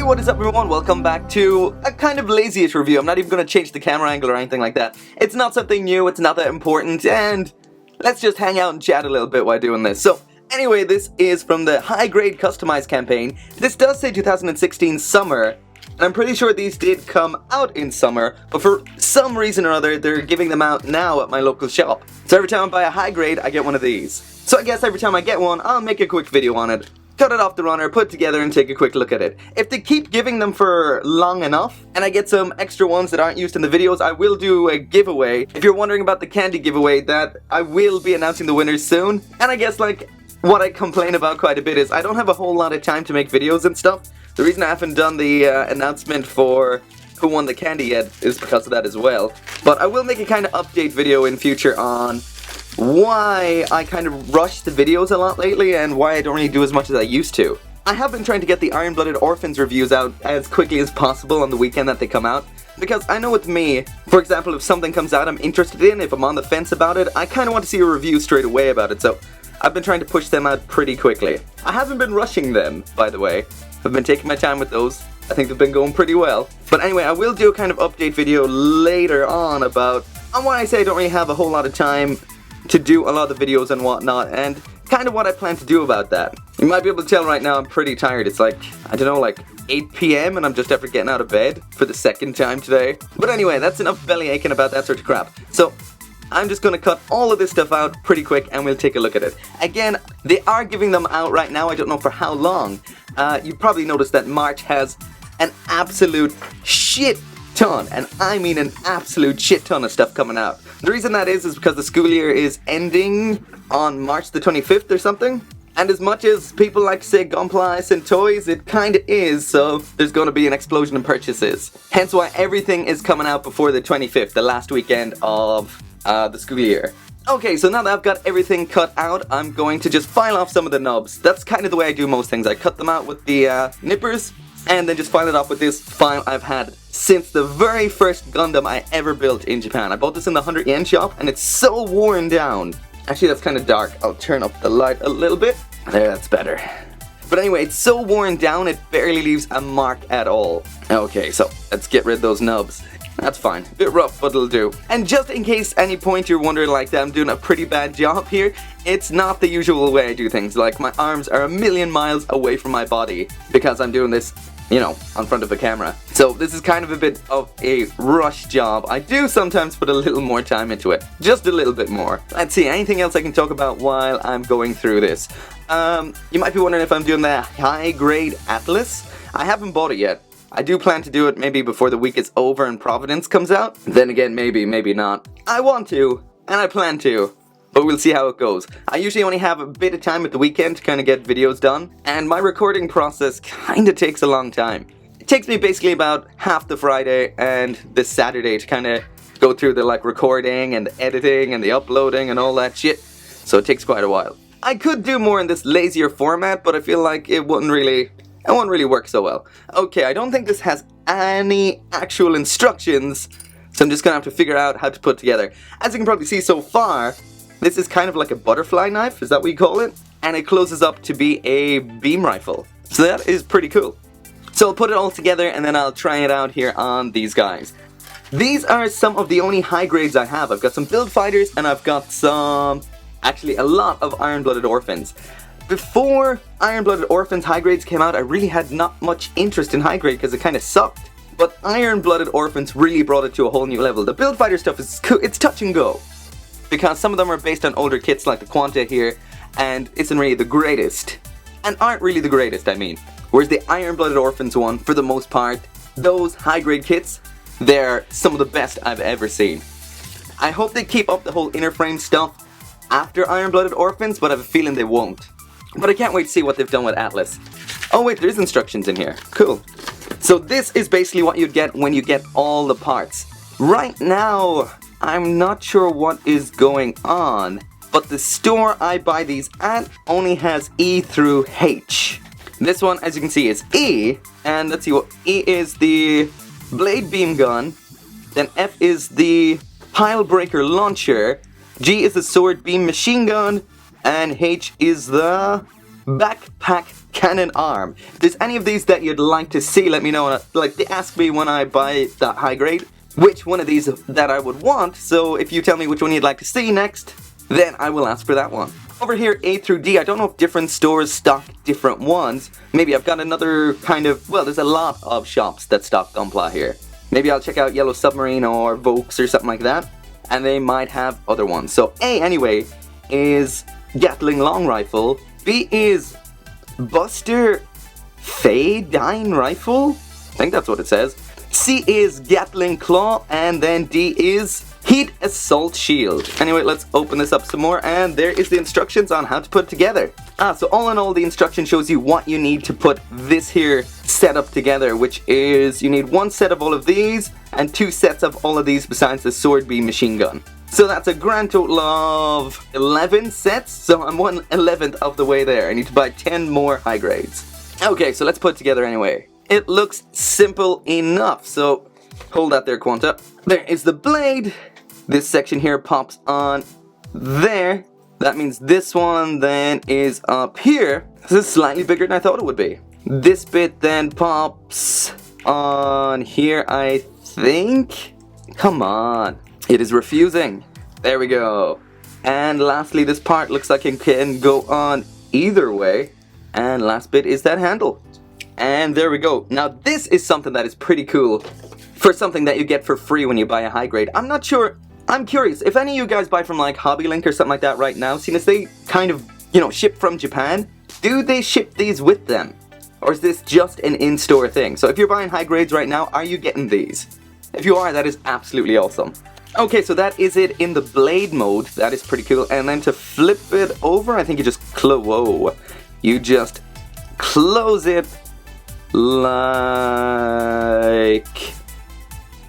what is up everyone? Welcome back to a kind of lazy-ish review. I'm not even going to change the camera angle or anything like that. It's not something new, it's not that important, and let's just hang out and chat a little bit while doing this. So, anyway, this is from the High Grade Customized campaign. This does say 2016 summer, and I'm pretty sure these did come out in summer, but for some reason or other, they're giving them out now at my local shop. So every time I buy a High Grade, I get one of these. So I guess every time I get one, I'll make a quick video on it. Cut it off the runner, put it together, and take a quick look at it. If they keep giving them for long enough, and I get some extra ones that aren't used in the videos, I will do a giveaway. If you're wondering about the candy giveaway, that I will be announcing the winners soon. And I guess, like, what I complain about quite a bit is I don't have a whole lot of time to make videos and stuff. The reason I haven't done the announcement for who won the candy yet is because of that as well. But I will make a kind of update video in future on why I kind of rush the videos a lot lately and why I don't really do as much as I used to. I have been trying to get the Iron-Blooded Orphans reviews out as quickly as possible on the weekend that they come out, because I know with me, for example, if something comes out I'm interested in, if I'm on the fence about it, I kind of want to see a review straight away about it, so I've been trying to push them out pretty quickly. I haven't been rushing them, by the way. I've been taking my time with those. I think they've been going pretty well. But anyway, I will do a kind of update video later on about why I say I don't really have a whole lot of time to do a lot of the videos and whatnot, and kind of what I plan to do about that. You might be able to tell right now I'm pretty tired. It's like, I don't know, like 8 PM and I'm just after getting out of bed for the second time today. But anyway, that's enough belly aching about that sort of crap. So, I'm just going to cut all of this stuff out pretty quick and we'll take a look at it. Again, they are giving them out right now, I don't know for how long. You probably noticed that March has an absolute shit ton, and I mean an absolute shit ton of stuff coming out. The reason that is because the school year is ending on March the 25th or something. And as much as people like to say Gunpla and toys, it kinda is, so there's gonna be an explosion in purchases. Hence why everything is coming out before the 25th, the last weekend of the school year. Okay, so now that I've got everything cut out, I'm going to just file off some of the nubs. That's kind of the way I do most things. I cut them out with the nippers, and then just file it off with this file I've had since the very first Gundam I ever built in Japan. I bought this in the 100 yen shop, and it's so worn down. Actually, that's kind of dark. I'll turn up the light a little bit. There, that's better. But anyway, it's so worn down, it barely leaves a mark at all. Okay, so let's get rid of those nubs. That's fine. A bit rough, but it'll do. And just in case any point you're wondering like that I'm doing a pretty bad job here, it's not the usual way I do things. Like, my arms are a million miles away from my body because I'm doing this, you know, on front of a camera. So this is kind of a bit of a rush job. I do sometimes put a little more time into it. Just a little bit more. Let's see, anything else I can talk about while I'm going through this? You might be wondering if I'm doing the High Grade Atlas. I haven't bought it yet. I do plan to do it maybe before the week is over and Providence comes out. Then again, maybe, maybe not. I want to, and I plan to, but we'll see how it goes. I usually only have a bit of time at the weekend to kind of get videos done, and my recording process kind of takes a long time. It takes me basically about half the Friday and the Saturday to kind of go through the like recording and the editing and the uploading and all that shit, so it takes quite a while. I could do more in this lazier format, but I feel like it wouldn't really work so well. Okay, I don't think this has any actual instructions, so I'm just gonna have to figure out how to put it together. As you can probably see so far, this is kind of like a butterfly knife, is that what you call it? And it closes up to be a beam rifle. So that is pretty cool. So I'll put it all together and then I'll try it out here on these guys. These are some of the only high grades I have. I've got some build fighters and I've got some, actually a lot of Iron-Blooded Orphans. Before Iron-Blooded Orphans High Grades came out, I really had not much interest in High Grade because it kind of sucked. But Iron-Blooded Orphans really brought it to a whole new level. The build fighter stuff is cool, it's touch and go. Because some of them are based on older kits like the Quanta here, and isn't really the greatest. And aren't really the greatest, I mean. Whereas the Iron-Blooded Orphans one, for the most part, those high grade kits, they're some of the best I've ever seen. I hope they keep up the whole inner frame stuff after Iron-Blooded Orphans, but I have a feeling they won't. But I can't wait to see what they've done with Atlas. Oh wait, there's instructions in here. Cool. So this is basically what you'd get when you get all the parts. Right now, I'm not sure what is going on, but the store I buy these at only has E through H. This one, as you can see, is E, and let's see what E is: the blade beam gun, then F is the pile breaker launcher, G is the sword beam machine gun, and H is the backpack cannon arm. If there's any of these that you'd like to see, let me know. Like, ask me when I buy that high grade which one of these that I would want, so if you tell me which one you'd like to see next, then I will ask for that one. Over here, A through D, I don't know if different stores stock different ones. Maybe I've got another kind of, well, there's a lot of shops that stock Gunpla here. Maybe I'll check out Yellow Submarine or Vokes or something like that, and they might have other ones. So A, anyway, is Gatling Long Rifle. B is Buster Fadine Rifle? I think that's what it says. C is Gatling Claw, and then D is Heat Assault Shield. Anyway, let's open this up some more, and there is the instructions on how to put it together. So all in all, the instruction shows you what you need to put this here setup together, which is you need one set of all of these, and 2 sets of all of these besides the sword beam machine gun. So that's a grand total of 11 sets, so I'm 1/11th of the way there. I need to buy 10 more high grades. Okay, so let's put it together anyway. It looks simple enough, so hold that there, Quanta. There is the blade. This section here pops on there. That means this one then is up here. This is slightly bigger than I thought it would be. This bit then pops on here, I think. Come on. It is refusing. There we go. And lastly, this part looks like it can go on either way. And last bit is that handle. And there we go. Now this is something that is pretty cool for something that you get for free when you buy a high grade. I'm not sure. I'm curious, if any of you guys buy from like Hobby Link or something like that right now, seeing as they kind of, you know, ship from Japan, do they ship these with them? Or is this just an in-store thing? So if you're buying high grades right now, are you getting these? If you are, that is absolutely awesome. Okay, so that is it in the blade mode. That is pretty cool. And then to flip it over, I think you just you just close it like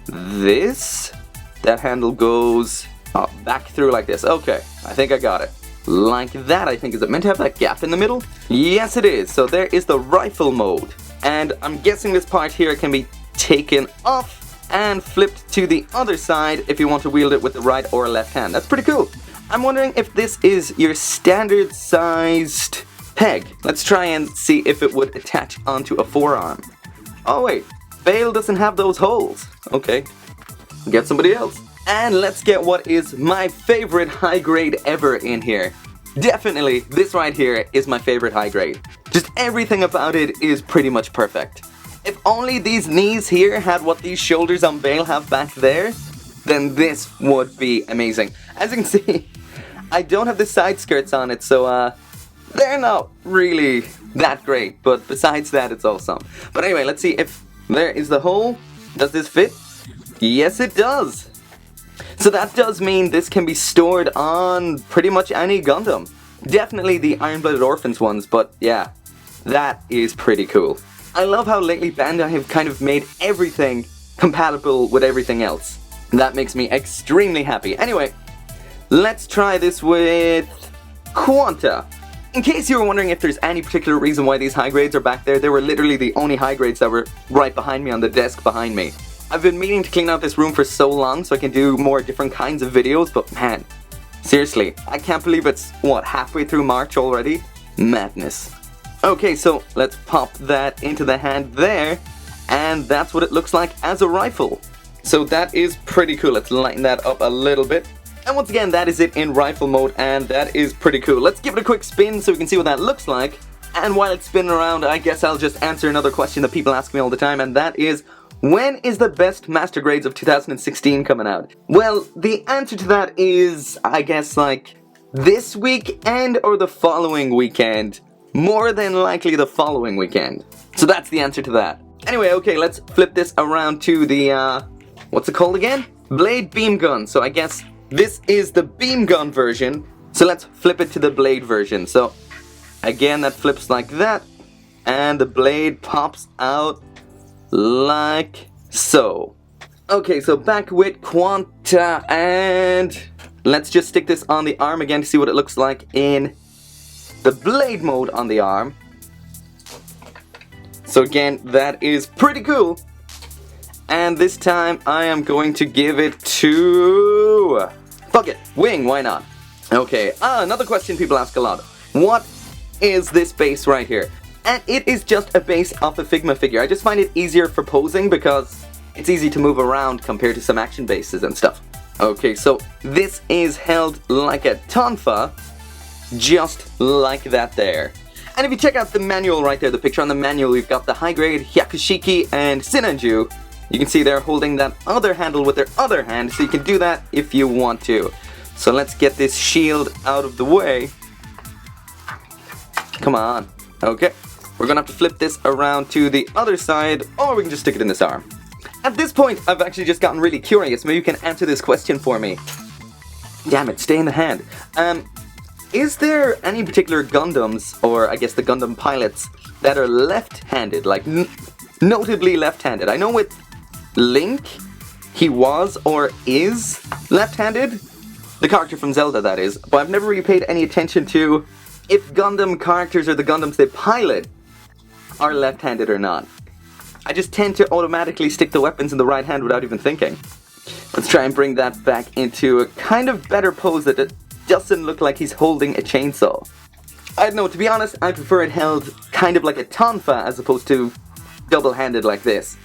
this. That handle goes back through like this. Okay, I think I got it. Like that, I think. Is it meant to have that gap in the middle? Yes, it is. So there is the rifle mode. And I'm guessing this part here can be taken off and flipped to the other side if you want to wield it with the right or left hand. That's pretty cool. I'm wondering if this is your standard sized peg. Let's try and see if it would attach onto a forearm. Oh wait, Bale doesn't have those holes. Okay, get somebody else. And let's get what is my favorite high grade ever in here. Definitely, this right here is my favorite high grade. Just everything about it is pretty much perfect. If only these knees here had what these shoulders on Bale have back there, then this would be amazing. As you can see, I don't have the side skirts on it, so they're not really that great, but besides that, it's awesome. But anyway, let's see if there is the hole. Does this fit? Yes, it does. So that does mean this can be stored on pretty much any Gundam. Definitely the Iron-Blooded Orphans ones, but yeah, that is pretty cool. I love how lately Bandai have kind of made everything compatible with everything else. That makes me extremely happy. Anyway, let's try this with Quanta. In case you were wondering if there's any particular reason why these high grades are back there, they were literally the only high grades that were right behind me on the desk behind me. I've been meaning to clean out this room for so long so I can do more different kinds of videos, but man, seriously, I can't believe it's, what, halfway through March already? Madness. Okay, so let's pop that into the hand there, and that's what it looks like as a rifle. So that is pretty cool. Let's lighten that up a little bit. And once again, that is it in rifle mode, and that is pretty cool. Let's give it a quick spin so we can see what that looks like. And while it's spinning around, I guess I'll just answer another question that people ask me all the time, and that is, when is the best Master Grades of 2016 coming out? Well, the answer to that is, I guess, like, this weekend or the following weekend. More than likely the following weekend. So that's the answer to that. Anyway, okay, let's flip this around to the, what's it called again? Blade Beam Gun. So I guess this is the beam gun version. So let's flip it to the blade version. So again, that flips like that. And the blade pops out like so. Okay, so back with Quanta, and let's just stick this on the arm again to see what it looks like in the blade mode on the arm. So again, that is pretty cool. And this time I am going to give it to... fuck it, wing, why not? Okay, another question people ask a lot. What is this base right here. And it is just a base off a Figma figure. I just find it easier for posing because it's easy to move around compared to some action bases and stuff. Okay, so this is held like a tonfa, just like that there. And if you check out the manual right there, the picture on the manual, we've got the high grade Hyakushiki and Sinanju. You can see they're holding that other handle with their other hand, so you can do that if you want to. So let's get this shield out of the way. Come on. Okay. We're gonna have to flip this around to the other side, or we can just stick it in this arm. At this point, I've actually just gotten really curious. Maybe you can answer this question for me. Damn it, stay in the hand. Is there any particular Gundams, or I guess the Gundam pilots, that are left-handed, like notably left-handed? I know with Link, he was or is left-handed. The character from Zelda, that is. But I've never really paid any attention to if Gundam characters or the Gundams they pilot are left-handed or not. I just tend to automatically stick the weapons in the right hand without even thinking. Let's try and bring that back into a kind of better pose that it doesn't look like he's holding a chainsaw. I don't know, to be honest, I prefer it held kind of like a tonfa as opposed to double-handed like this.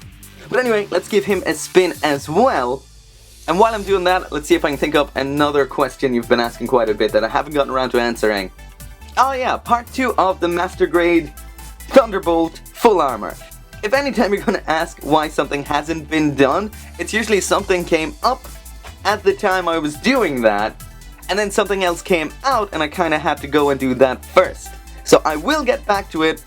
But anyway, let's give him a spin as well. And while I'm doing that, let's see if I can think up another question you've been asking quite a bit that I haven't gotten around to answering. Oh yeah, part 2 of the Master Grade Thunderbolt Full Armor. If anytime you're going to ask why something hasn't been done, it's usually something came up at the time I was doing that, and then something else came out and I kind of had to go and do that first. So I will get back to it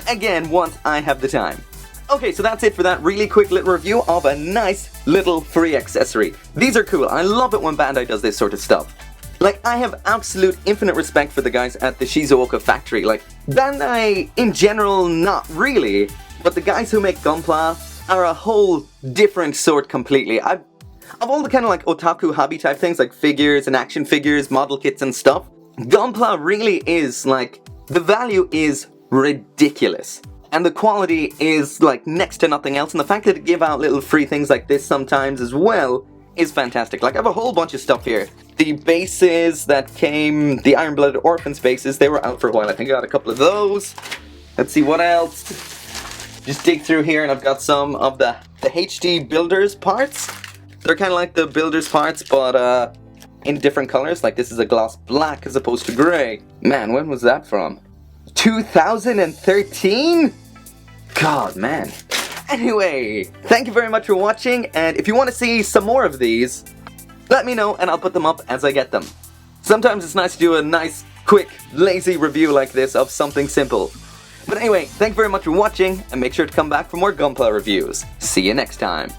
again once I have the time. Okay, so that's it for that really quick little review of a nice little free accessory. These are cool. I love it when Bandai does this sort of stuff. Like, I have absolute infinite respect for the guys at the Shizuoka factory. Like, Bandai in general, not really, but the guys who make Gunpla are a whole different sort completely. Of all the kind of like otaku hobby type things like figures and action figures, model kits and stuff, Gunpla really is like, the value is ridiculous. And the quality is like next to nothing else, and the fact that they give out little free things like this sometimes as well is fantastic. Like, I have a whole bunch of stuff here. The bases that came, the Iron-Blooded Orphans bases, they were out for a while. I think I got a couple of those. Let's see what else. Just dig through here and I've got some of the HD Builders parts. They're kind of like the Builders parts, but in different colors. Like, this is a gloss black as opposed to gray. Man, when was that from? 2013? God, man. Anyway, thank you very much for watching, and if you want to see some more of these, let me know and I'll put them up as I get them. Sometimes it's nice to do a nice, quick, lazy review like this of something simple. But anyway, thank you very much for watching, and make sure to come back for more Gunpla reviews. See you next time.